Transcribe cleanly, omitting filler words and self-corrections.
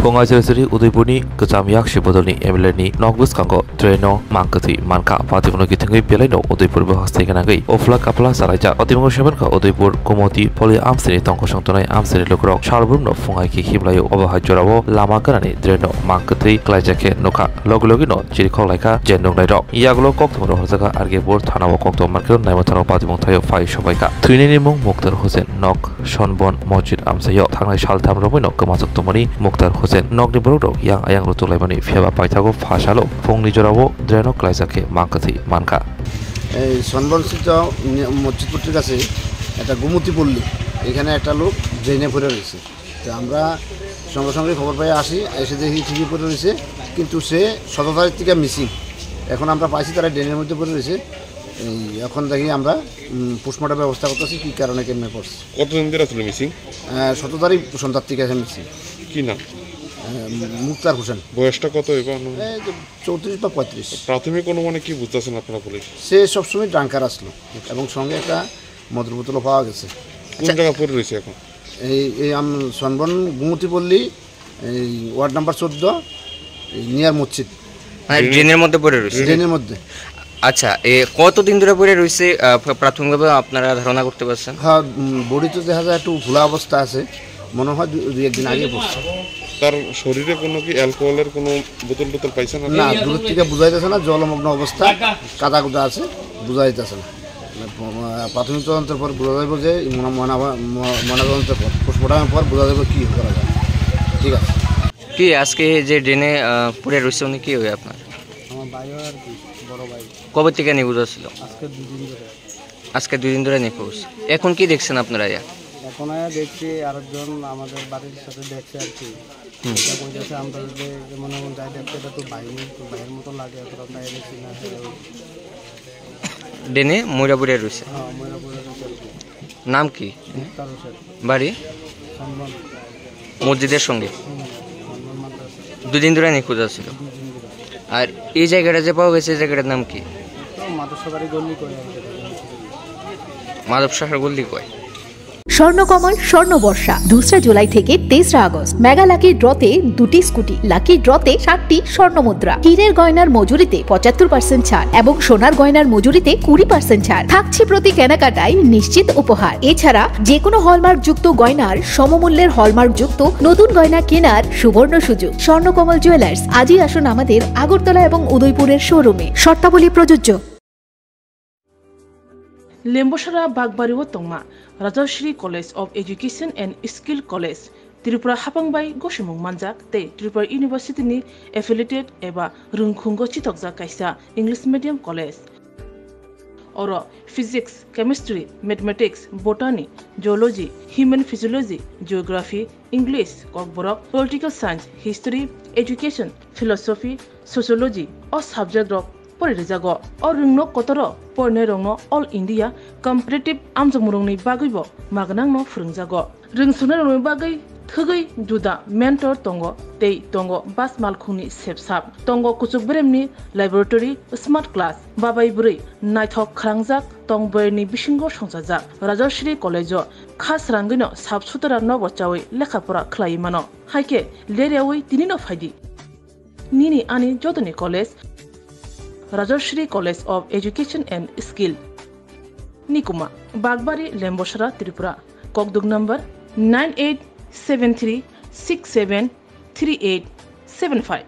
Fungaisari Udipuni Kazam Yakshi Bodoni Emilani Nogus Kango Treno Mankati Manka Patimono Kitangi Peleno Udipur Hosteganagi Ofla Kapla Saraja Otimo Shabanka Udipur Komoti Poli Amsini Tonko Shantona Amsini Lokro Shalbrum of Fungaiki Hiblayo Obahajoravo Lama Karani Dreno Mankati Klajake Noka Logologino Chirikolaka Jendong Laido Yaglo Kokto Hosaka Argebor Tanawa Kokto Markel Naimotano Patimotayo Fai Shobaika Twinini Mung Moktar Hussein Nok Shonbon Mojid Amsayo Tangai Shaltam Robino Kamasuk Tomoni Moktar Hussein Nogni Brudo Yang Ayang Rutulaimani Fiaba Paitago Fashalo Fungni Joravo Dreno Klajake Mankati Manka সনবনস্থিত মসজিদপুরের কাছে একটা গুমতি পল্লী এখানে একটা লোক ড্রেনে পড়ে রয়েছে তো আমরা সঙ্গে সঙ্গে খবর পেয়ে আসি এসে দেখি ঠিকই পড়ে রয়েছে কিন্তু সে 17 তারিখ থেকে মিসিং এখন আমরা পাইছি তারা ড্রেনের মধ্যে পড়ে রয়েছে এখন দেখি আমরা পোস্টমর্টম ব্যবস্থা করতেছি কি কারণে কেমনে পড়ছে কতদিন ধরে আসলে মিসিং 17 তারিখ সন্ধ্যার থেকে আছে মিসিং কি নাম মুক্তার হোসেন বয়সটা কত এবার 34 বা 35 প্রাথমিক অনুমানে কি বুঝতেছেন আপনারা পুলিশ সে সবসময় ড্রাঙ্কার আসলো এবং সঙ্গে একটা মদের বোতলও পাওয়া গেছে কোন জায়গা পড়ে রয়েছে এখন এই সনবন গুমতি পল্লী এই ওয়ার্ড নাম্বার 14 নিয়ার মসজিদ ড্রেনের মধ্যে পড়ে রয়েছে ড্রেনের মধ্যে আচ্ছা কতদিন ধরে পড়ে রয়েছে প্রাথমিকভাবে আপনারা ধারণা করতে পারছেন হ্যাঁ বডি তো দেখা যায় একটু খোলা অবস্থা আছে মনে হয় দুই একদিন আগে পড়ছে তার শরীরে কোনো কি অ্যালকোহলের কোনো বোতল টোতল পাইছেন না দূর থেকে বোঝা যাচ্ছে না জলমগ্ন অবস্থা কাদা কুদা আছে বোঝা যাচ্ছে না প্রাথমিক তদন্তের পর বোঝা যাবে যে ময়নাতদন্তের পর পোস্টমর্টমের পর বোঝা যাবে কী করা যায় ঠিক আছে কি আজকে যে ড্রেনে পড়ে রয়েছে উনি কি হয় আপনার আমার ভাই আর কি বড় ভাই কবে থেকে নিখোঁজ ছিল আজকে 2 দিন ধরে আজকে 2 দিন ধরে নিখোঁজ এখন কি দেখছেন আপনারা এখন দেখছি আরেকজন আমাদের বাড়ির সাথে দেখছে আর কি বলতেছে আমরা যে মনে মনে যাই দেখতে এটা তো ভাইয়ের মতো লাগে অতটা তাই দেখছি না ড্রেনে ময়রা পড়ে রয়েছে হ্যাঁ ময়রা পড়ে রয়েছে নাম কি বাড়ি মসজিদের সঙ্গে 2 দিন ধরে নিখোঁজ ছিল আর এই জায়গাটা যে পাওয়া গেছে এই জায়গাটার নাম কি মাধবসাগর গল্লি কয় স্বর্ণকমল স্বর্ণবর্ষা 2 জুলাই থেকে 23 আগস্ট মেগা লাকি ড্রতে 2টি স্কুটি লাকি ড্রতে 7টি স্বর্ণমুদ্রা হীরের গয়নার মজুরিতে 75% ছাড় এবং সোনার গয়নার মজুরিতে 20% ছাড় থাকছে প্রতি কেনাকাটায় নিশ্চিত উপহার এছাড়া যে কোনো হলমার্ক যুক্ত গয়নার সমমূল্যের হলমার্ক যুক্ত নতুন গয়না কেনার সুবর্ণ সুযোগ স্বর্ণকমল জুয়েলার্স আজই আসুন আমাদের আগরতলা এবং উদয়পুরের শোরুমে শর্তাবলী প্রযোজ্য Lembosara Bagbariwo Tongma, Rajashri College of Education and Skill College, Tripura Hapangbai Goshimung Manjak, Te Tripura University ni affiliated eba Rungkhungo Chitokja Kaisa English Medium College. Oro Physics, Chemistry, Mathematics, Botany, Geology, Human Physiology, Geography, English, Kokborok, Political Science, History, Education, Philosophy, Sociology, or Subject of Porizago or Rungno Kotoro, Pornerongno, All India, Competitive Amzamurungni Bagibo, Magnangno Frungzago. Ring Sunarung Bagay, Tugai, Juda, Mentor Tongo, Tei Tongo, Bas Malkuni, Sepsap, Tongo Kusubremni, Laboratory, Smart Class, Babai Buri, Nighthawk Krangzak, Tongberni Bishingo Shonsazak, Rajashri College, Khas Rangino, Subsutara Novochawi, Lekapura Klaimano, Haike, Leriawi, Tinino Fadi. Nini Ani Jodani College, Rajashri College of Education and Skill. Nikuma, Bagbari, Lembosara, Tripura. Kokdug number 9873673875.